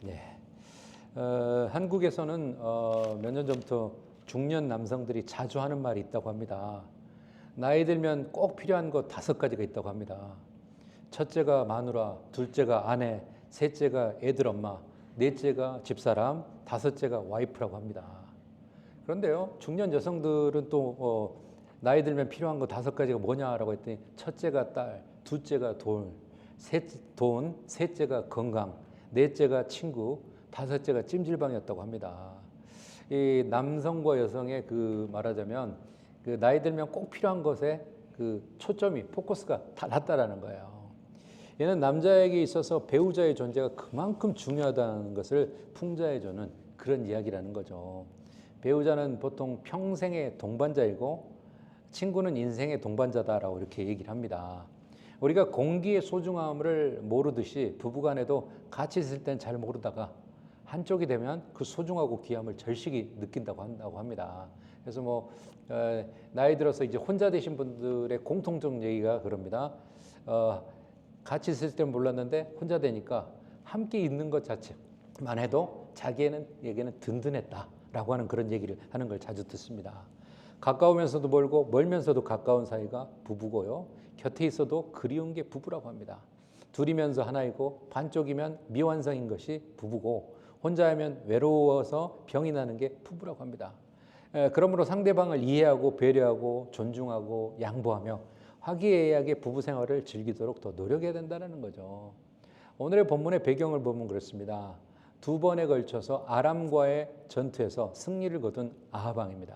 네. 한국에서는 몇 년 전부터 중년 남성들이 자주 하는 말이 있다고 합니다. 나이 들면 꼭 필요한 거 5가지가 있다고 합니다. 첫째가 마누라, 둘째가 아내, 셋째가 애들 엄마, 넷째가 집사람, 다섯째가 와이프라고 합니다. 그런데요, 중년 여성들은 또 나이 들면 필요한 거 5가지가 뭐냐라고 했더니 첫째가 딸, 둘째가 셋째가 건강, 넷째가 친구, 다섯째가 찜질방이었다고 합니다. 이 남성과 여성의 말하자면 나이 들면 꼭 필요한 것에 초점이 포커스가 달랐다라는 거예요. 얘는 남자에게 있어서 배우자의 존재가 그만큼 중요하다는 것을 풍자해주는 그런 이야기라는 거죠. 배우자는 보통 평생의 동반자이고 친구는 인생의 동반자다라고 이렇게 얘기를 합니다. 우리가 공기의 소중함을 모르듯이 부부간에도 같이 있을 땐 잘 모르다가 한쪽이 되면 그 소중하고 귀함을 절실히 느낀다고 한다고 합니다. 그래서 나이 들어서 이제 혼자 되신 분들의 공통적 얘기가 그럽니다. 같이 있을 땐 몰랐는데 혼자 되니까 함께 있는 것 자체만 해도 자기에게는 든든했다라고 하는 그런 얘기를 하는 걸 자주 듣습니다. 가까우면서도 멀고 멀면서도 가까운 사이가 부부고요. 곁에 있어도 그리운 게 부부라고 합니다. 둘이면서 하나이고 반쪽이면 미완성인 것이 부부고 혼자하면 외로워서 병이 나는 게 부부라고 합니다. 그러므로 상대방을 이해하고 배려하고 존중하고 양보하며 화기애애하게 부부 생활을 즐기도록 더 노력해야 된다는 거죠. 오늘의 본문의 배경을 보면 그렇습니다. 2번에 걸쳐서 아람과의 전투에서 승리를 거둔 아합 왕입니다.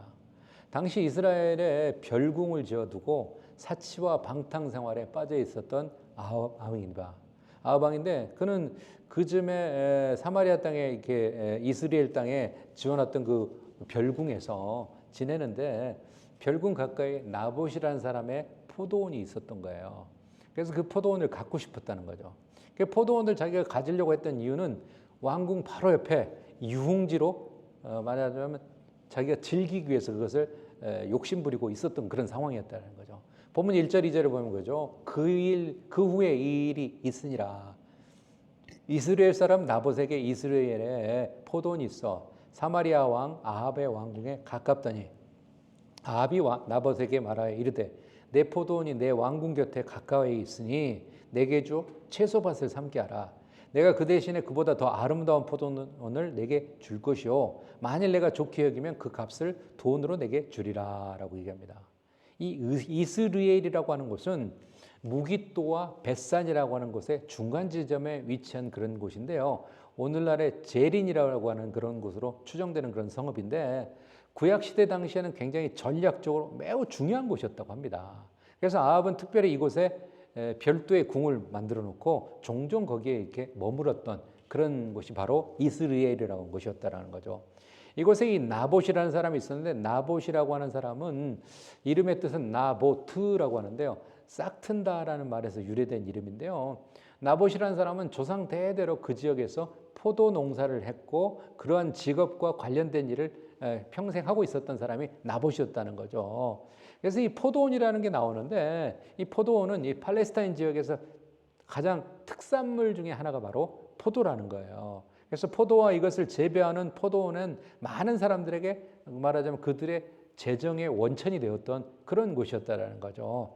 당시 이스라엘에 별궁을 지어두고 사치와 방탕 생활에 빠져 있었던 아합 왕입니다. 아합 왕인데 그는 그쯤에 사마리아 땅에 이렇게 이스라엘 땅에 지어놨던 그 별궁에서 지내는데 별궁 가까이 나봇이라는 사람의 포도원이 있었던 거예요. 그래서 그 포도원을 갖고 싶었다는 거죠. 그 포도원을 자기가 가지려고 했던 이유는 왕궁 바로 옆에 유흥지로 말하자면 자기가 즐기기 위해서 그것을 욕심부리고 있었던 그런 상황이었다는 거죠. 본문 1절, 2절을 보면 그죠. 그 후에 이 일이 있으니라. 이스라엘 사람 나봇에게 이스라엘에 포도원이 있어 사마리아 왕 아합의 왕궁에 가깝더니 아합이 나봇에게 말하여 이르되 내 포도원이 내 왕궁 곁에 가까이 있으니 내게 주 채소밭을 삼게 하라. 내가 그 대신에 그보다 더 아름다운 포도원을 내게 줄 것이요 만일 내가 좋게 여기면 그 값을 돈으로 내게 주리라 라고 얘기합니다. 이 이스라엘이라고 하는 곳은 무깃도와 벳산이라고 하는 곳의 중간 지점에 위치한 그런 곳인데요. 오늘날의 제린이라고 하는 그런 곳으로 추정되는 그런 성읍인데 구약시대 당시에는 굉장히 전략적으로 매우 중요한 곳이었다고 합니다. 그래서 아합은 특별히 이곳에 별도의 궁을 만들어 놓고 종종 거기에 이렇게 머물었던 그런 곳이 바로 이스라엘이라고 하는 곳이었다는 거죠. 이곳에 이 나봇이라는 사람이 있었는데 나봇이라고 하는 사람은 이름의 뜻은 나보트라고 하는데요. 싹튼다라는 말에서 유래된 이름인데요. 나봇이라는 사람은 조상 대대로 그 지역에서 포도 농사를 했고 그러한 직업과 관련된 일을 평생 하고 있었던 사람이 나봇이었다는 거죠. 그래서 이 포도원이라는 게 나오는데 이 포도원은 이 팔레스타인 지역에서 가장 특산물 중에 하나가 바로 포도라는 거예요. 그래서 포도와 이것을 재배하는 포도원은 많은 사람들에게 말하자면 그들의 재정의 원천이 되었던 그런 곳이었다는 거죠.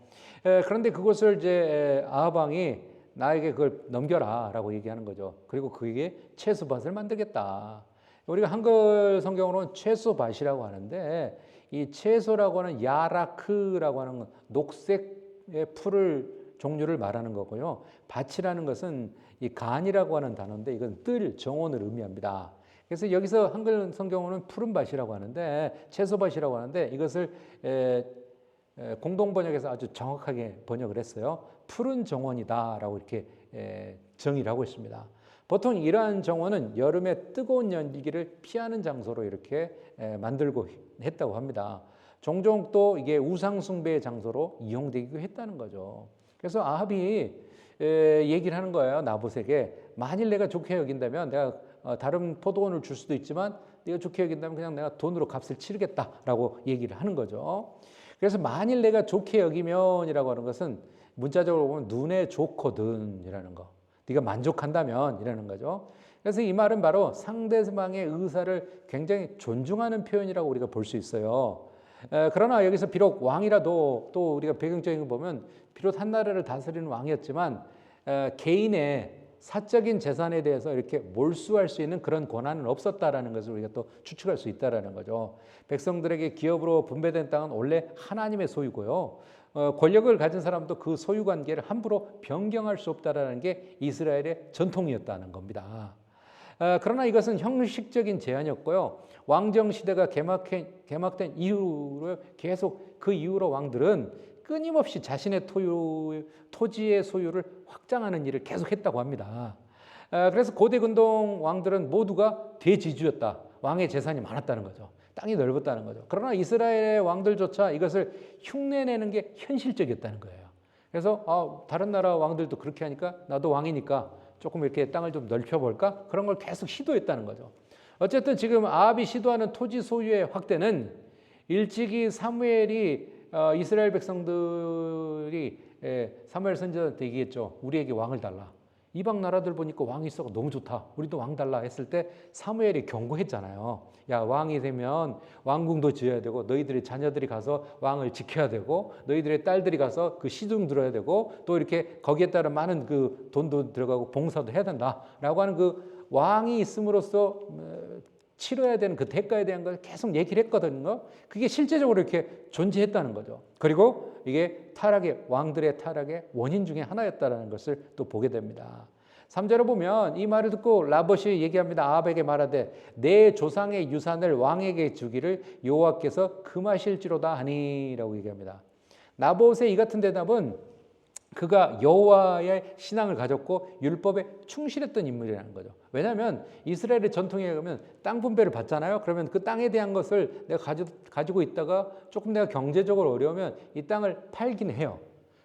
그런데 그것을 이제 아합 왕이 나에게 그걸 넘겨라라고 얘기하는 거죠. 그리고 그게 채소밭을 만들겠다. 우리가 한글 성경으로는 채소밭이라고 하는데 이 채소라고 하는 야라크라고 하는 녹색의 풀을 종류를 말하는 거고요. 밭이라는 것은 이 간이라고 하는 단어인데 이건 뜰, 정원을 의미합니다. 그래서 여기서 한글 성경으로는 푸른 밭이라고 하는데 채소밭이라고 하는데 이것을 공동 번역에서 아주 정확하게 번역을 했어요. 푸른 정원이다라고 이렇게 정의를 하고 있습니다. 보통 이러한 정원은 여름에 뜨거운 연기를 피하는 장소로 이렇게 만들고 했다고 합니다. 종종 또 이게 우상 숭배의 장소로 이용되기도 했다는 거죠. 그래서 아합이 얘기를 하는 거예요. 나봇에게 만일 내가 좋게 여긴다면 내가 다른 포도원을 줄 수도 있지만 네가 좋게 여긴다면 그냥 내가 돈으로 값을 치르겠다라고 얘기를 하는 거죠. 그래서 만일 내가 좋게 여기면이라고 하는 것은 문자적으로 보면 눈에 좋거든 이라는 거. 네가 만족한다면 이라는 거죠. 그래서 이 말은 바로 상대방의 의사를 굉장히 존중하는 표현이라고 우리가 볼 수 있어요. 그러나 여기서 비록 왕이라도 또 우리가 배경적인 거 보면 비록 한 나라를 다스리는 왕이었지만 개인의 사적인 재산에 대해서 이렇게 몰수할 수 있는 그런 권한은 없었다라는 것을 우리가 또 추측할 수 있다라는 거죠. 백성들에게 기업으로 분배된 땅은 원래 하나님의 소유고요. 권력을 가진 사람도 그 소유 관계를 함부로 변경할 수 없다라는 게 이스라엘의 전통이었다는 겁니다. 그러나 이것은 형식적인 제한이었고요. 왕정 시대가 개막된 이후로 계속 그 이후로 왕들은 끊임없이 자신의 토지의 소유를 확장하는 일을 계속했다고 합니다. 그래서 고대 근동 왕들은 모두가 대지주였다. 왕의 재산이 많았다는 거죠. 땅이 넓었다는 거죠. 그러나 이스라엘의 왕들조차 이것을 흉내내는 게 현실적이었다는 거예요. 그래서 다른 나라 왕들도 그렇게 하니까 나도 왕이니까 조금 이렇게 땅을 좀 넓혀볼까? 그런 걸 계속 시도했다는 거죠. 어쨌든 지금 아합이 시도하는 토지 소유의 확대는 일찍이 사무엘이 이스라엘 백성들이 사무엘 선지자한테 얘기했죠. 우리에게 왕을 달라. 이방 나라들 보니까 왕이 있어가 너무 좋다. 우리도 왕 달라 했을 때 사무엘이 경고했잖아요. 야, 왕이 되면 왕궁도 지어야 되고 너희들의 자녀들이 가서 왕을 지켜야 되고 너희들의 딸들이 가서 그 시중 들어야 되고 또 이렇게 거기에 따른 많은 그 돈도 들어가고 봉사도 해야 된다라고 하는 그 왕이 있음으로써 치러야 되는 그 대가에 대한 걸 계속 얘기를 했거든요. 그게 실제적으로 이렇게 존재했다는 거죠. 그리고 이게 왕들의 타락의 원인 중에 하나였다는 것을 또 보게 됩니다. 3절을 보면 이 말을 듣고 라봇이 얘기합니다. 아합에게 말하되 내 조상의 유산을 왕에게 주기를 여호와께서 금하실지로다 하니라고 얘기합니다. 나봇의 이 같은 대답은 그가 여호와의 신앙을 가졌고 율법에 충실했던 인물이라는 거죠. 왜냐하면 이스라엘의 전통에 가면 땅 분배를 받잖아요. 그러면 그 땅에 대한 것을 내가 가지고 있다가 조금 내가 경제적으로 어려우면 이 땅을 팔긴 해요.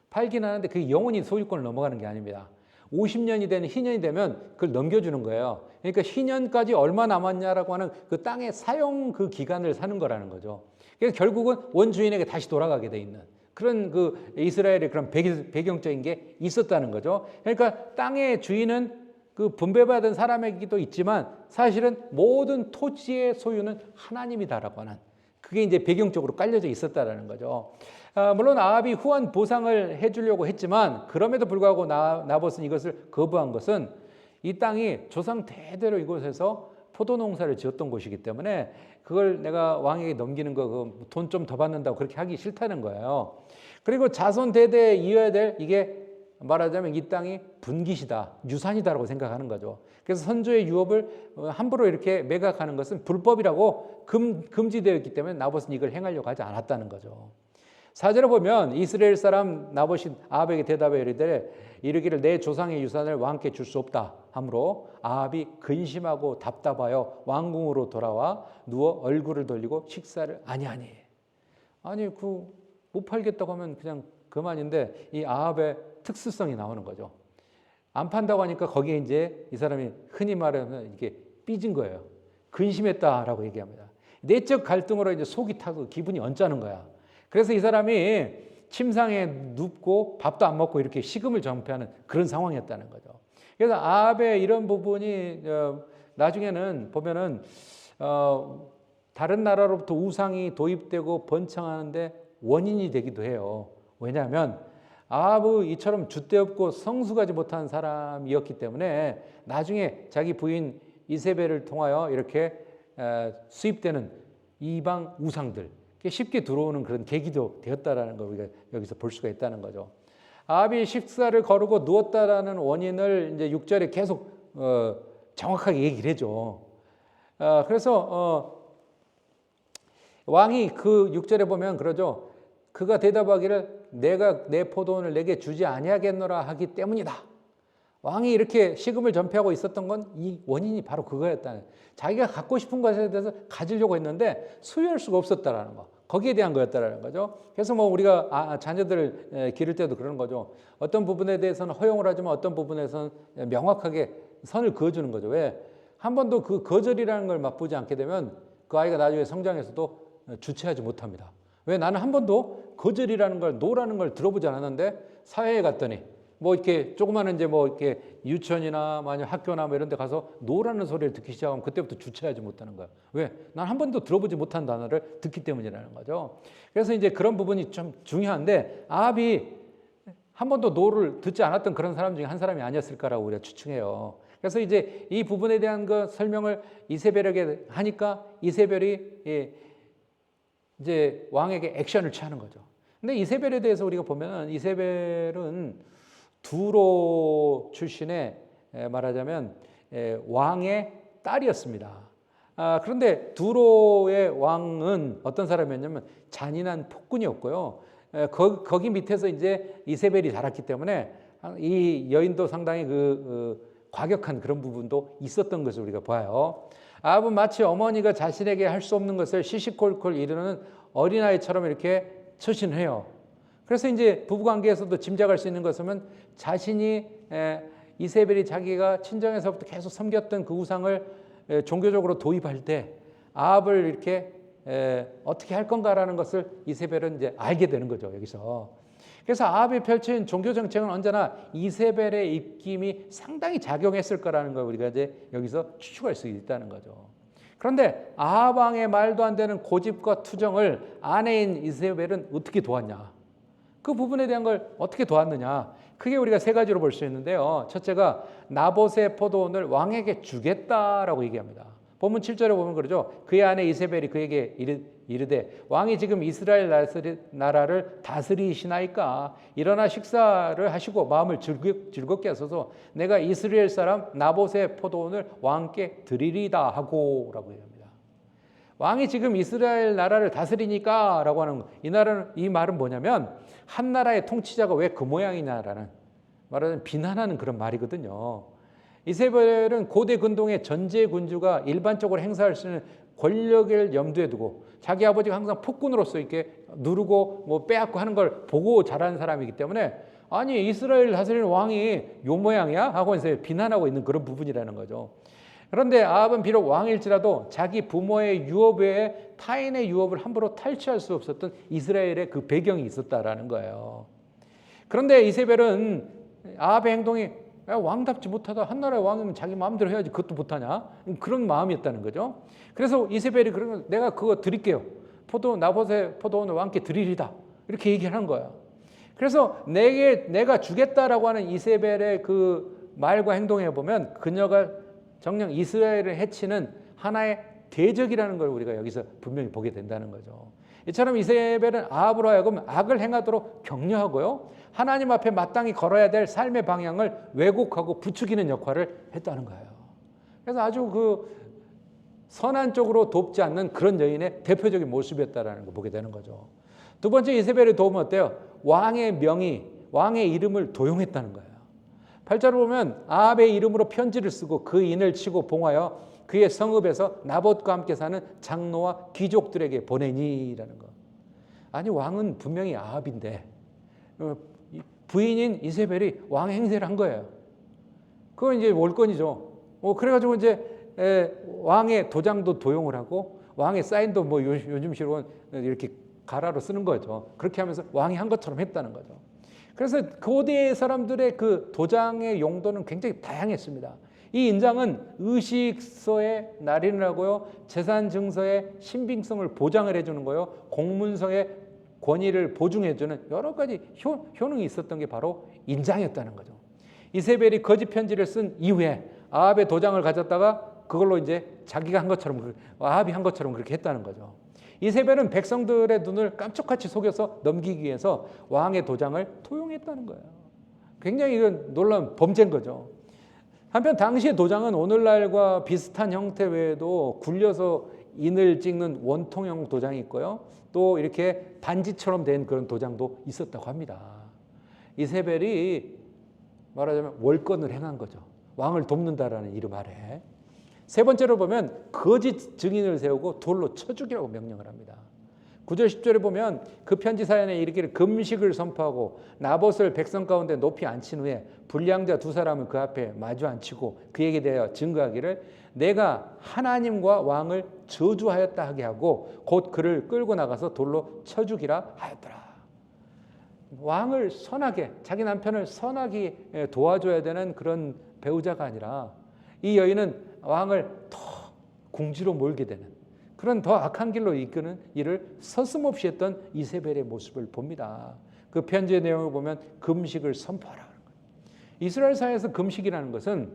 팔긴 하는데 그게 영원히 소유권을 넘어가는 게 아닙니다. 50년이 되는 희년이 되면 그걸 넘겨주는 거예요. 그러니까 희년까지 얼마 남았냐라고 하는 그 땅의 사용 그 기간을 사는 거라는 거죠. 그래서 결국은 원주인에게 다시 돌아가게 돼 있는 그런 그 이스라엘의 그런 배경적인 게 있었다는 거죠. 그러니까 땅의 주인은 그 분배받은 사람에게도 있지만 사실은 모든 토지의 소유는 하나님이다라고 하는 그게 이제 배경적으로 깔려져 있었다라는 거죠. 물론 아합이 후한 보상을 해주려고 했지만 그럼에도 불구하고 나봇은 이것을 거부한 것은 이 땅이 조상 대대로 이곳에서 포도 농사를 지었던 곳이기 때문에 그걸 내가 왕에게 넘기는 거 돈 좀 더 받는다고 그렇게 하기 싫다는 거예요. 그리고 자손 대대에 이어야 될 이게 말하자면 이 땅이 분깃이다, 유산이다라고 생각하는 거죠. 그래서 선조의 유업을 함부로 이렇게 매각하는 것은 불법이라고 금지되어 있기 때문에 나봇은 이걸 행하려고 하지 않았다는 거죠. 4절을 보면 이스라엘 사람 나봇이 아합에게 대답해 이르기를 내 조상의 유산을 왕께 줄 수 없다 하므로 아합이 근심하고 답답하여 왕궁으로 돌아와 누워 얼굴을 돌리고 식사를 아니하니. 아니 못 팔겠다고 하면 그냥 그만인데 이 아합의 특수성이 나오는 거죠. 안 판다고 하니까 거기에 이제 이 사람이 흔히 말하면 이게 삐진 거예요. 근심했다라고 얘기합니다. 내적 갈등으로 이제 속이 타고 기분이 언짢은 거야. 그래서 이 사람이 침상에 눕고 밥도 안 먹고 이렇게 식음을 전폐하는 그런 상황이었다는 거죠. 그래서 아합의 이런 부분이 나중에는 보면은 다른 나라로부터 우상이 도입되고 번창하는데 원인이 되기도 해요. 왜냐하면 아합은 이처럼 줏대없고 성숙하지 못한 사람이었기 때문에 나중에 자기 부인 이세벨을 통하여 이렇게 수입되는 이방 우상들 쉽게 들어오는 그런 계기도 되었다라는 걸 우리가 여기서 볼 수가 있다는 거죠. 아합이 식사를 거르고 누웠다라는 원인을 이제 6절에 계속 정확하게 얘기를 해줘. 그래서 왕이 그 6절에 보면 그러죠. 그가 대답하기를 내가 내 포도원을 내게 주지 아니하겠노라 하기 때문이다. 왕이 이렇게 식음을 전폐하고 있었던 건 이 원인이 바로 그거였다는, 자기가 갖고 싶은 것에 대해서 가지려고 했는데 소유할 수가 없었다라는 거, 거기에 대한 거였다라는 거죠. 그래서 뭐 우리가 자녀들을 기를 때도 그러는 거죠. 어떤 부분에 대해서는 허용을 하지만 어떤 부분에서는 명확하게 선을 그어주는 거죠. 왜? 한 번도 그 거절이라는 걸 맛보지 않게 되면 그 아이가 나중에 성장해서도 주체하지 못합니다. 왜? 나는 한 번도 거절이라는 걸, 노라는 걸 들어보지 않았는데 사회에 갔더니 뭐 이렇게 조그마한 이제 뭐 이렇게 유치원이나 만약 학교나 뭐 이런 데 가서 노라는 소리를 듣기 시작하면 그때부터 주체하지 못하는 거야. 왜? 난 한 번도 들어보지 못한 단어를 듣기 때문이라는 거죠. 그래서 이제 그런 부분이 좀 중요한데 아합이 한 번도 노를 듣지 않았던 그런 사람 중에 한 사람이 아니었을까라고 우리가 추측해요. 그래서 이제 이 부분에 대한 그 설명을 이세벨에게 하니까 이세벨이 이제 왕에게 액션을 취하는 거죠. 근데 이세벨에 대해서 우리가 보면은 이세벨은 두로 출신의 말하자면 왕의 딸이었습니다. 그런데 두로의 왕은 어떤 사람이었냐면 잔인한 폭군이었고요. 거기 밑에서 이제 이세벨이 자랐기 때문에 이 여인도 상당히 과격한 그런 부분도 있었던 것을 우리가 봐요. 아합은 마치 어머니가 자신에게 할 수 없는 것을 시시콜콜 이루는 어린아이처럼 이렇게 처신해요. 그래서 이제 부부관계에서도 짐작할 수 있는 것은 자신이 이세벨이 자기가 친정에서부터 계속 섬겼던 그 우상을 종교적으로 도입할 때 아합을 이렇게 어떻게 할 건가라는 것을 이세벨은 이제 알게 되는 거죠, 여기서. 그래서 아합이 펼친 종교 정책은 언제나 이세벨의 입김이 상당히 작용했을 거라는 걸 우리가 이제 여기서 추측할 수 있다는 거죠. 그런데 아합 왕의 말도 안 되는 고집과 투정을 아내인 이세벨은 어떻게 도왔냐? 그 부분에 대한 걸 어떻게 도왔느냐? 크게 우리가 세 가지로 볼 수 있는데요. 첫째가 나봇의 포도원을 왕에게 주겠다라고 얘기합니다. 본문 7절에 보면 그러죠. 그의 아내 이세벨이 그에게 이르되 왕이 지금 이스라엘 나라를 다스리시나이까 일어나 식사를 하시고 마음을 즐겁게 하소서 내가 이스라엘 사람 나봇의 포도원을 왕께 드리리다 하고 라고 얘기합니다. 왕이 지금 이스라엘 나라를 다스리니까 라고 하는 이 말은 뭐냐면 한 나라의 통치자가 왜 그 모양이냐라는 말하자면 비난하는 그런 말이거든요. 이세벨은 고대 근동의 전제 군주가 일반적으로 행사할 수 있는 권력을 염두에 두고 자기 아버지가 항상 폭군으로서 이렇게 누르고 뭐 빼앗고 하는 걸 보고 자란 사람이기 때문에 아니 이스라엘 다스리는 왕이 요 모양이야? 하고 해서 비난하고 있는 그런 부분이라는 거죠. 그런데 아합은 비록 왕일지라도 자기 부모의 유업 외에 타인의 유업을 함부로 탈취할 수 없었던 이스라엘의 그 배경이 있었다라는 거예요. 그런데 이세벨은 아합의 행동이 왕답지 못하다. 한 나라의 왕이면 자기 마음대로 해야지 그것도 못하냐? 그런 마음이었다는 거죠. 그래서 이세벨이 그러면 내가 그거 드릴게요. 나봇의 포도원을 왕께 드리리다. 이렇게 얘기하는 거야. 그래서 내가 주겠다라고 하는 이세벨의 그 말과 행동에 보면 그녀가 정녕 이스라엘을 해치는 하나의 대적이라는 걸 우리가 여기서 분명히 보게 된다는 거죠. 이처럼 이세벨은 아합으로 하여금 악을 행하도록 격려하고요. 하나님 앞에 마땅히 걸어야 될 삶의 방향을 왜곡하고 부추기는 역할을 했다는 거예요. 그래서 아주 선한 쪽으로 돕지 않는 그런 여인의 대표적인 모습이었다는 걸 보게 되는 거죠. 두 번째 이세벨의 도움은 어때요? 왕의 명의, 왕의 이름을 도용했다는 거예요. 8절을 보면 아합의 이름으로 편지를 쓰고 그 인을 치고 봉하여 그의 성읍에서 나봇과 함께 사는 장로와 귀족들에게 보내니라는 거. 아니 왕은 분명히 아합인데 부인인 이세벨이 왕 행세를 한 거예요. 그건 이제 월권이죠. 그래가지고 이제 왕의 도장도 도용을 하고 왕의 사인도 뭐 요즘식으로 이렇게 가라로 쓰는 거죠. 그렇게 하면서 왕이 한 것처럼 했다는 거죠. 그래서 고대 사람들의 그 도장의 용도는 굉장히 다양했습니다. 이 인장은 의식서의 날인을 하고요, 재산 증서의 신빙성을 보장을 해주는 거요, 공문서의 권위를 보증해주는 여러 가지 효능이 있었던 게 바로 인장이었다는 거죠. 이세벨이 거짓 편지를 쓴 이후에 아합의 도장을 가졌다가 그걸로 이제 자기가 한 것처럼 아합이 한 것처럼 그렇게 했다는 거죠. 이세벨은 백성들의 눈을 깜짝같이 속여서 넘기기 위해서 왕의 도장을 토용했다는 거예요. 굉장히 이건 놀라운 범죄인 거죠. 한편 당시의 도장은 오늘날과 비슷한 형태 외에도 굴려서 인을 찍는 원통형 도장이 있고요. 또 이렇게 반지처럼 된 그런 도장도 있었다고 합니다. 이세벨이 말하자면 월권을 행한 거죠. 왕을 돕는다라는 이름 아래. 세 번째로 보면 거짓 증인을 세우고 돌로 쳐 죽이라고 명령을 합니다. 9절 10절에 보면 그 편지 사연에 이르기를 금식을 선포하고 나봇을 백성 가운데 높이 앉힌 후에 불량자 두 사람을 그 앞에 마주 앉히고 그에게 대하여 증거하기를 내가 하나님과 왕을 저주하였다 하게 하고 곧 그를 끌고 나가서 돌로 쳐 죽이라 하였더라. 왕을 선하게, 자기 남편을 선하게 도와줘야 되는 그런 배우자가 아니라 이 여인은 왕을 더 궁지로 몰게 되는 그런 더 악한 길로 이끄는 일을 서슴없이 했던 이세벨의 모습을 봅니다. 그 편지의 내용을 보면 금식을 선포하라. 이스라엘 사회에서 금식이라는 것은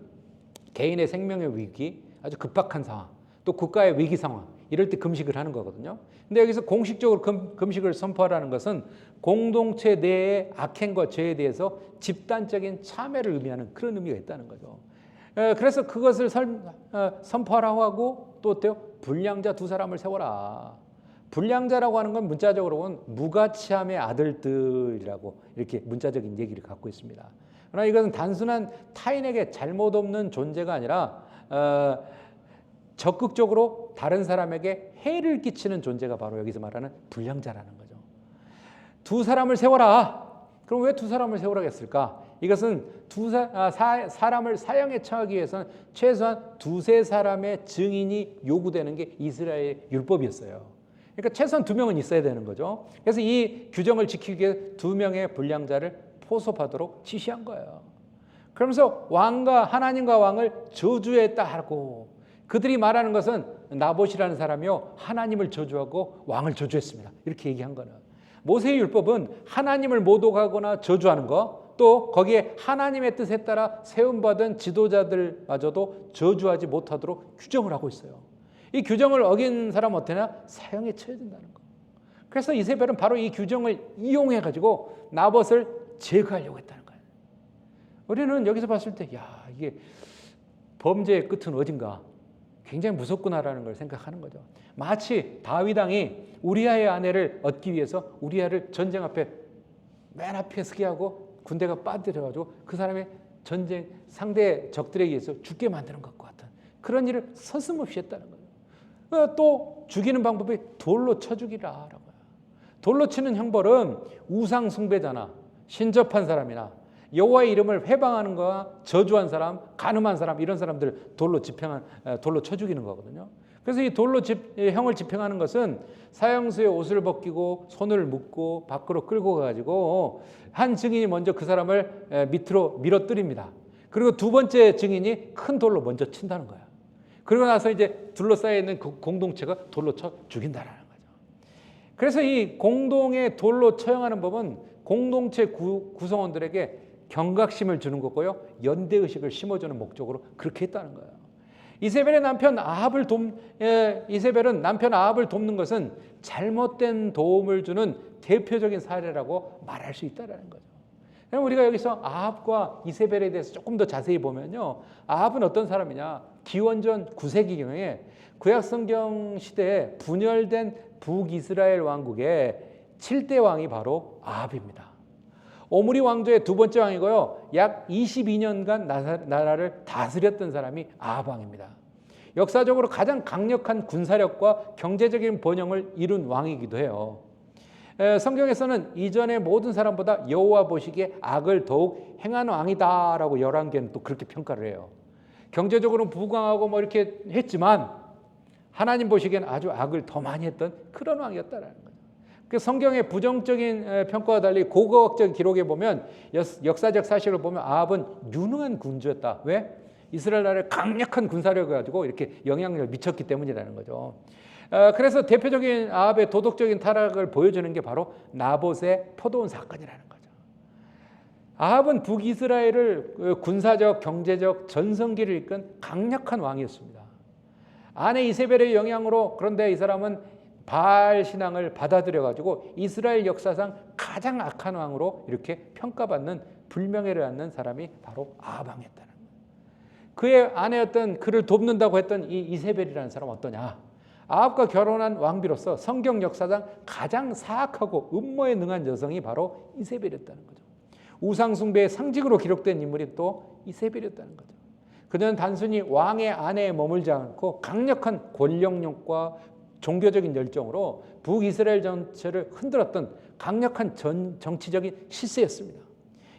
개인의 생명의 위기, 아주 급박한 상황, 또 국가의 위기 상황, 이럴 때 금식을 하는 거거든요. 근데 여기서 공식적으로 금식을 선포하라는 것은 공동체 내의 악행과 죄에 대해서 집단적인 참회를 의미하는 그런 의미가 있다는 거죠. 그래서 그것을 선포하라고 하고 또 어때요? 불량자 두 사람을 세워라. 불량자라고 하는 건 문자적으로 보면 무가치함의 아들들이라고 이렇게 문자적인 얘기를 갖고 있습니다. 그러나 이것은 단순한 타인에게 잘못 없는 존재가 아니라 적극적으로 다른 사람에게 해를 끼치는 존재가 바로 여기서 말하는 불량자라는 거죠. 두 사람을 세워라. 그럼 왜 두 사람을 세우라고 했을까? 이것은 사람을 사형에 처하기 위해서는 최소한 두세 사람의 증인이 요구되는 게 이스라엘 율법이었어요. 그러니까 최소한 2명은 있어야 되는 거죠. 그래서 이 규정을 지키기 위해 2명의 불량자를 포섭하도록 지시한 거예요. 그러면서 왕과 하나님과 왕을 저주했다 하고 그들이 말하는 것은 나봇이라는 사람이요 하나님을 저주하고 왕을 저주했습니다. 이렇게 얘기한 거는 모세의 율법은 하나님을 모독하거나 저주하는 거 또 거기에 하나님의 뜻에 따라 세움받은 지도자들마저도 저주하지 못하도록 규정을 하고 있어요. 이 규정을 어긴 사람은 어때나 사형에 처해야 된다는 거. 그래서 이세벨은 바로 이 규정을 이용해 가지고 나봇을 제거하려고 했다는 거예요. 우리는 여기서 봤을 때 야, 이게 범죄의 끝은 어딘가 굉장히 무섭구나라는 걸 생각하는 거죠. 마치 다윗 왕이 우리아의 아내를 얻기 위해서 우리아를 전쟁 앞에 맨 앞에 서게 하고 군대가 빠뜨려가지고 그 사람의 전쟁 상대 적들에 의해서 죽게 만드는 것과 같은 그런 일을 서슴없이 했다는 거예요. 또 죽이는 방법이 돌로 쳐 죽이라라고요. 돌로 치는 형벌은 우상 숭배자나 신접한 사람이나 여호와의 이름을 회방하는 거와 저주한 사람, 간음한 사람 이런 사람들 돌로 쳐 죽이는 거거든요. 그래서 이 돌로 형을 집행하는 것은 사형수의 옷을 벗기고 손을 묶고 밖으로 끌고 가가지고 한 증인이 먼저 그 사람을 밑으로 밀어뜨립니다. 그리고 두 번째 증인이 큰 돌로 먼저 친다는 거야. 그리고 나서 이제 둘러싸여 있는 그 공동체가 돌로 쳐 죽인다라는 거죠. 그래서 이 공동의 돌로 처형하는 법은 공동체 구성원들에게 경각심을 주는 거고요. 연대의식을 심어주는 목적으로 그렇게 했다는 거예요. 이세벨은 남편 아합을 돕는 것은 잘못된 도움을 주는 대표적인 사례라고 말할 수 있다는 거죠. 그럼 우리가 여기서 아합과 이세벨에 대해서 조금 더 자세히 보면요. 아합은 어떤 사람이냐? 기원전 9세기경에 구약성경 시대에 분열된 북이스라엘 왕국의 7대 왕이 바로 아합입니다. 오므리 왕조의 두 번째 왕이고요. 약 22년간 나라를 다스렸던 사람이 아합 왕입니다. 역사적으로 가장 강력한 군사력과 경제적인 번영을 이룬 왕이기도 해요. 성경에서는 이전의 모든 사람보다 여호와 보시기에 악을 더욱 행한 왕이다라고 열왕기는 또 그렇게 평가를 해요. 경제적으로 부강하고 뭐 이렇게 했지만 하나님 보시기엔 아주 악을 더 많이 했던 그런 왕이었다라는 거예요. 그 성경의 부정적인 평가와 달리 고고학적 기록에 보면 역사적 사실을 보면 아합은 유능한 군주였다. 왜? 이스라엘 나라의 강력한 군사력을 가지고 이렇게 영향력을 미쳤기 때문이라는 거죠. 그래서 대표적인 아합의 도덕적인 타락을 보여주는 게 바로 나봇의 포도원 사건이라는 거죠. 아합은 북이스라엘을 군사적, 경제적 전성기를 이끈 강력한 왕이었습니다. 아내 이세벨의 영향으로 그런데 이 사람은 바알 신앙을 받아들여가지고 이스라엘 역사상 가장 악한 왕으로 이렇게 평가받는 불명예를 받는 사람이 바로 아합 왕이었다는 거예요. 그의 아내였던 그를 돕는다고 했던 이 이세벨이라는 사람은 어떠냐? 아합과 결혼한 왕비로서 성경 역사상 가장 사악하고 음모에 능한 여성이 바로 이세벨이었다는 거죠. 우상 숭배의 상징으로 기록된 인물이 또 이세벨이었다는 거죠. 그녀는 단순히 왕의 아내에 머물지 않고 강력한 권력욕과 종교적인 열정으로 북이스라엘 전체를 흔들었던 강력한 정치적인 실세였습니다.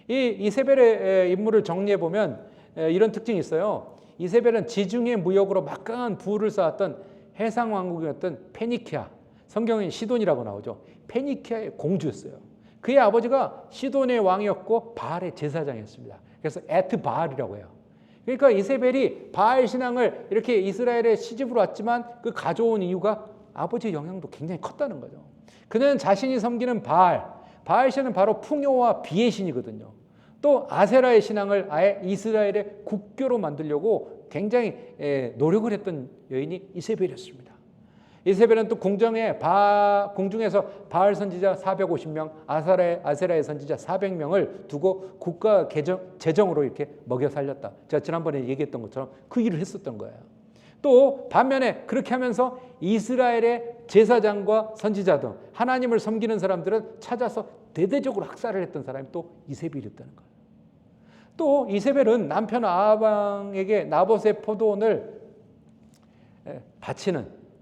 이 이세벨의 인물을 정리해 보면 이런 특징이 있어요. 이세벨은 지중해 무역으로 막강한 부를 쌓았던 해상 왕국이었던 페니키아, 성경엔 시돈이라고 나오죠. 페니키아의 공주였어요. 그의 아버지가 시돈의 왕이었고 바알의 제사장이었습니다. 그래서 에트바알이라고 해요. 그러니까 이세벨이 바알 신앙을 이렇게 이스라엘의 시집으로 왔지만 그 가져온 이유가 아버지의 영향도 굉장히 컸다는 거죠. 그는 자신이 섬기는 바알 신은 바로 풍요와 비의 신이거든요. 또 아세라의 신앙을 아예 이스라엘의 국교로 만들려고 굉장히 노력을 했던 여인이 이세벨이었습니다. 이세벨은 또 궁중에서 바알 선지자 450명, 아세라의 선지자 400명을 두고 국가 재정으로 이렇게 먹여 살렸다. 제가 지난번에 얘기했던 것처럼 그 일을 했었던 거예요. 또 반면에 그렇게 하면서 이스라엘의 제사장과 선지자 등 하나님을 섬기는 사람들은 찾아서 대대적으로 학살을 했던 사람이 또 이세벨이었다는 거예요. 또 이세벨은 남편 아합에게 나봇의 포도원을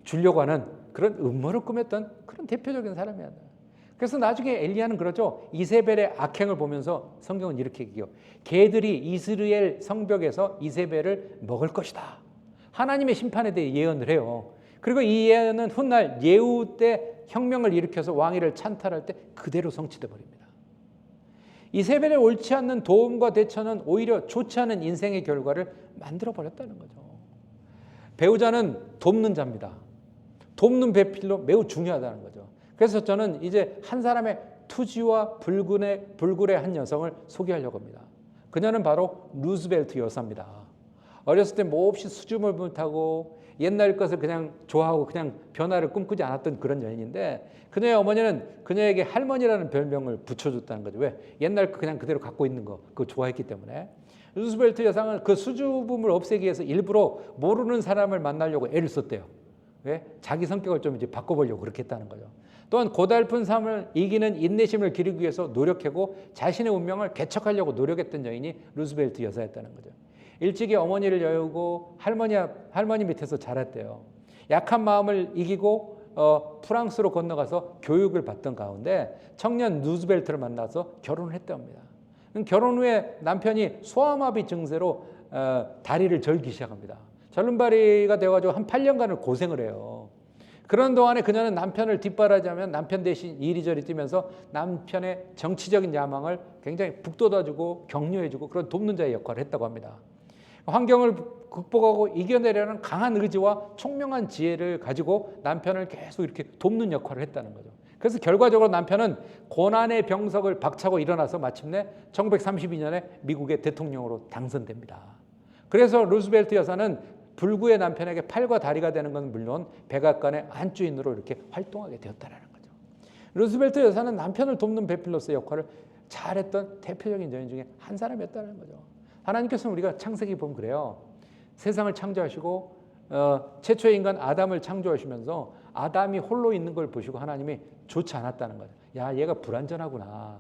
주려고 하는 그런 음모를 꾸몄던 그런 대표적인 사람이야. 그래서 나중에 엘리야는 그러죠. 이세벨의 악행을 보면서 성경은 이렇게 얘기해요. 개들이 이스라엘 성벽에서 이세벨을 먹을 것이다. 하나님의 심판에 대해 예언을 해요. 그리고 이 예언은 훗날 예후 때 혁명을 일으켜서 왕위를 찬탈할 때 그대로 성취돼 버립니다. 이세벨의 옳지 않는 도움과 대처는 오히려 좋지 않은 인생의 결과를 만들어 버렸다는 거죠. 배우자는 돕는 자입니다. 돕는 배필로 매우 중요하다는 거죠. 그래서 저는 이제 한 사람의 투지와 불굴의 한 여성을 소개하려고 합니다. 그녀는 바로 루스벨트 여사입니다. 어렸을 때 몹시 수줍음을 타고 옛날 것을 그냥 좋아하고 그냥 변화를 꿈꾸지 않았던 그런 여인인데 그녀의 어머니는 그녀에게 할머니라는 별명을 붙여줬다는 거죠. 왜? 옛날 거 그냥 그대로 갖고 있는 거 그거 좋아했기 때문에. 루스벨트 여상은 그 수줍음을 없애기 위해서 일부러 모르는 사람을 만나려고 애를 썼대요. 왜? 자기 성격을 좀 이제 바꿔보려고 그렇게 했다는 거죠. 또한 고달픈 삶을 이기는 인내심을 기르기 위해서 노력하고 자신의 운명을 개척하려고 노력했던 여인이 루스벨트 여사였다는 거죠. 일찍이 어머니를 여우고 할머니 밑에서 자랐대요. 약한 마음을 이기고 프랑스로 건너가서 교육을 받던 가운데 청년 루스벨트를 만나서 결혼을 했답니다. 결혼 후에 남편이 소아마비 증세로 다리를 절기 시작합니다. 절름발이가 되어가지고 한 8년간을 고생을 해요. 그런 동안에 그녀는 남편을 뒷바라지하면 남편 대신 이리저리 뛰면서 남편의 정치적인 야망을 굉장히 북돋아주고 격려해주고 그런 돕는 자의 역할을 했다고 합니다. 환경을 극복하고 이겨내려는 강한 의지와 총명한 지혜를 가지고 남편을 계속 이렇게 돕는 역할을 했다는 거죠. 그래서 결과적으로 남편은 고난의 병석을 박차고 일어나서 마침내 1932년에 미국의 대통령으로 당선됩니다. 그래서 루스벨트 여사는 불구의 남편에게 팔과 다리가 되는 건 물론 백악관의 안주인으로 이렇게 활동하게 되었다는 거죠. 루스벨트 여사는 남편을 돕는 배필로서의 역할을 잘했던 대표적인 여인 중에 한 사람이었다는 거죠. 하나님께서는 우리가 창세기 보면 그래요. 세상을 창조하시고 최초의 인간 아담을 창조하시면서 아담이 홀로 있는 걸 보시고 하나님이 좋지 않았다는 거죠. 야, 얘가 불완전하구나.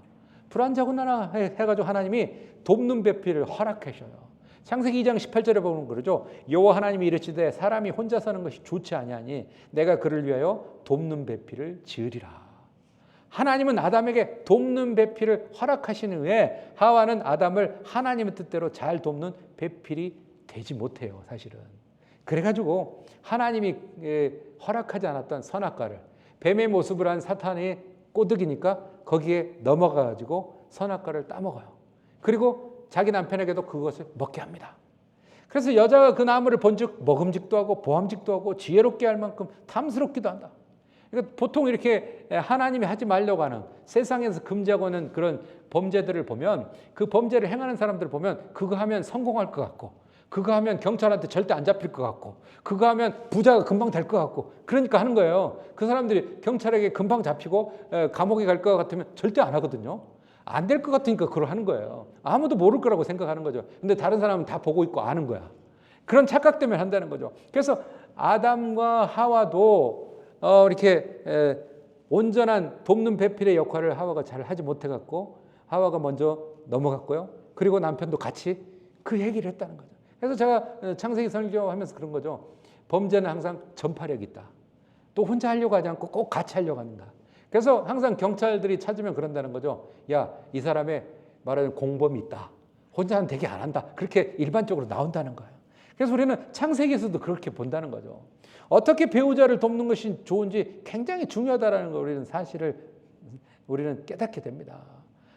불완전하구나 해가지고 하나님이 돕는 배필을 허락하셔요. 창세기 2장 18절에 보면 그러죠. 여호와 하나님이 이르시되 사람이 혼자 사는 것이 좋지 아니하니 내가 그를 위하여 돕는 배필을 지으리라. 하나님은 아담에게 돕는 배필을 허락하신 후에 하와는 아담을 하나님의 뜻대로 잘 돕는 배필이 되지 못해요. 사실은. 그래가지고 하나님이 허락하지 않았던 선악과를 뱀의 모습을 한 사탄이 꼬드기니까 거기에 넘어가가지고 선악과를 따먹어요. 그리고 자기 남편에게도 그것을 먹게 합니다. 그래서 여자가 그 나무를 본즉 먹음직도 하고 보암직도 하고 지혜롭게 할 만큼 탐스럽기도 한다. 그러니까 보통 이렇게 하나님이 하지 말려고 하는 세상에서 금지하고 하는 그런 범죄들을 보면 그 범죄를 행하는 사람들을 보면 그거 하면 성공할 것 같고 그거 하면 경찰한테 절대 안 잡힐 것 같고 그거 하면 부자가 금방 될 것 같고 그러니까 하는 거예요. 그 사람들이 경찰에게 금방 잡히고 감옥에 갈 것 같으면 절대 안 하거든요. 안 될 것 같으니까 그걸 하는 거예요. 아무도 모를 거라고 생각하는 거죠. 근데 다른 사람은 다 보고 있고 아는 거야. 그런 착각 때문에 한다는 거죠. 그래서 아담과 하와도 이렇게 온전한 돕는 배필의 역할을 하와가 잘 하지 못해갖고 하와가 먼저 넘어갔고요. 그리고 남편도 같이 그 얘기를 했다는 거죠. 그래서 제가 창세기 설교하면서 그런 거죠. 범죄는 항상 전파력이 있다. 또 혼자 하려고 하지 않고 꼭 같이 하려고 한다. 그래서 항상 경찰들이 찾으면 그런다는 거죠. 야, 이 사람의 말하는 공범이 있다. 혼자는 되게 안 한다. 그렇게 일반적으로 나온다는 거예요. 그래서 우리는 창세기에서도 그렇게 본다는 거죠. 어떻게 배우자를 돕는 것이 좋은지 굉장히 중요하다는 걸 우리는 사실을 우리는 깨닫게 됩니다.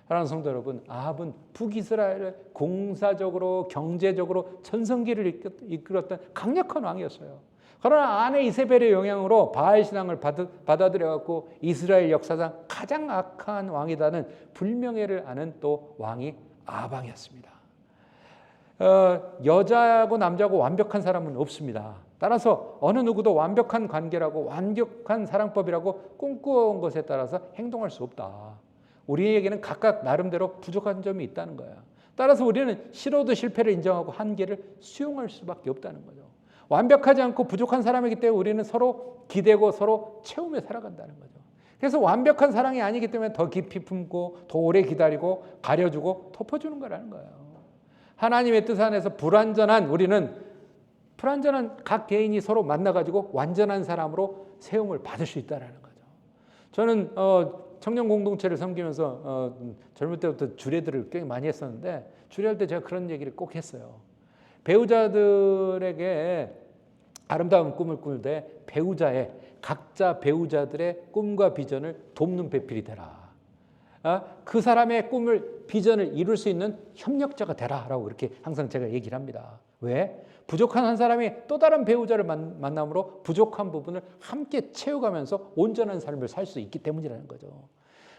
사랑하는 성도 여러분, 아합은 북이스라엘을 공사적으로 경제적으로 전성기를 이끌었던 강력한 왕이었어요. 그러나 아내 이세벨의 영향으로 바알 신앙을 받아들여 갖고 이스라엘 역사상 가장 악한 왕이라는 불명예를 아는 또 왕이 아합 왕이었습니다. 여자하고 남자하고 완벽한 사람은 없습니다. 따라서 어느 누구도 완벽한 관계라고 완벽한 사랑법이라고 꿈꾸어온 것에 따라서 행동할 수 없다. 우리에게는 각각 나름대로 부족한 점이 있다는 거야. 따라서 우리는 싫어도 실패를 인정하고 한계를 수용할 수밖에 없다는 거죠. 완벽하지 않고 부족한 사람이기 때문에 우리는 서로 기대고 서로 채우며 살아간다는 거죠. 그래서 완벽한 사랑이 아니기 때문에 더 깊이 품고 더 오래 기다리고 가려주고 덮어주는 거라는 거예요. 하나님의 뜻 안에서 우리는 불완전한 각 개인이 서로 만나가지고 완전한 사람으로 세움을 받을 수 있다는 거죠. 저는 청년 공동체를 섬기면서 젊을 때부터 주례들을 꽤 많이 했었는데 주례할 때 제가 그런 얘기를 꼭 했어요. 배우자들에게 아름다운 꿈을 꿀 때 각자 배우자들의 꿈과 비전을 돕는 배필이 되라. 그 사람의 꿈을 비전을 이룰 수 있는 협력자가 되라라고 그렇게 항상 제가 얘기를 합니다. 왜? 부족한 한 사람이 또 다른 배우자를 만남으로 부족한 부분을 함께 채워가면서 온전한 삶을 살 수 있기 때문이라는 거죠.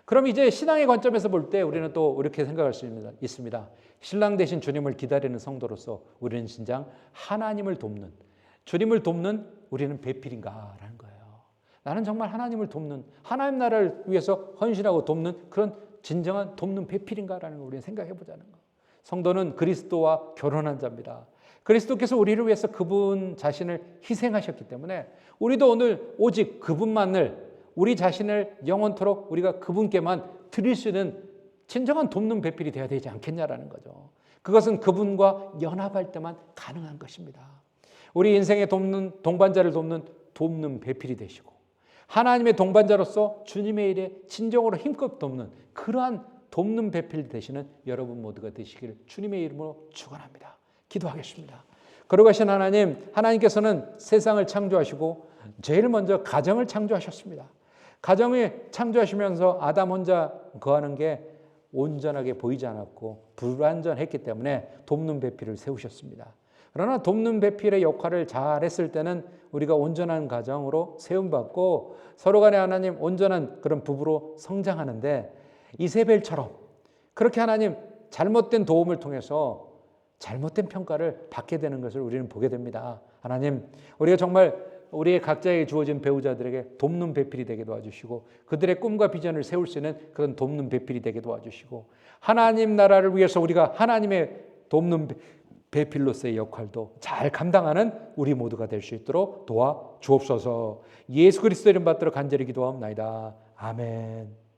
그럼 이제 신앙의 관점에서 볼 때 우리는 또 이렇게 생각할 수 있습니다. 신랑 되신 주님을 기다리는 성도로서 우리는 진정 하나님을 돕는, 주님을 돕는 우리는 배필인가라는 거예요. 나는 정말 하나님을 돕는, 하나님 나라를 위해서 헌신하고 돕는 그런 진정한 돕는 배필인가라는 걸 우리는 생각해 보자는 거. 성도는 그리스도와 결혼한 자입니다. 그리스도께서 우리를 위해서 그분 자신을 희생하셨기 때문에 우리도 오늘 오직 그분만을, 우리 자신을 영원토록 우리가 그분께만 드릴 수 있는 진정한 돕는 배필이 되어야 되지 않겠냐라는 거죠. 그것은 그분과 연합할 때만 가능한 것입니다. 우리 인생의 동반자를 돕는 배필이 되시고 하나님의 동반자로서 주님의 일에 진정으로 힘껏 돕는 그러한 돕는 배필 되시는 여러분 모두가 되시기를 주님의 이름으로 축원합니다. 기도하겠습니다. 거룩하신 하나님, 하나님께서는 세상을 창조하시고 제일 먼저 가정을 창조하셨습니다. 가정을 창조하시면서 아담 혼자 거하는 게 온전하게 보이지 않았고 불완전했기 때문에 돕는 배필을 세우셨습니다. 그러나 돕는 배필의 역할을 잘했을 때는 우리가 온전한 가정으로 세움받고 서로 간에 하나님 온전한 그런 부부로 성장하는데 이세벨처럼 그렇게 하나님 잘못된 도움을 통해서 잘못된 평가를 받게 되는 것을 우리는 보게 됩니다. 하나님, 우리가 정말 우리의 각자에게 주어진 배우자들에게 돕는 배필이 되게 도와주시고 그들의 꿈과 비전을 세울 수 있는 그런 돕는 배필이 되게 도와주시고 하나님 나라를 위해서 우리가 하나님의 돕는 배필로서의 역할도 잘 감당하는 우리 모두가 될 수 있도록 도와주옵소서. 예수 그리스도 이름 받들어 간절히 기도하옵나이다. 아멘.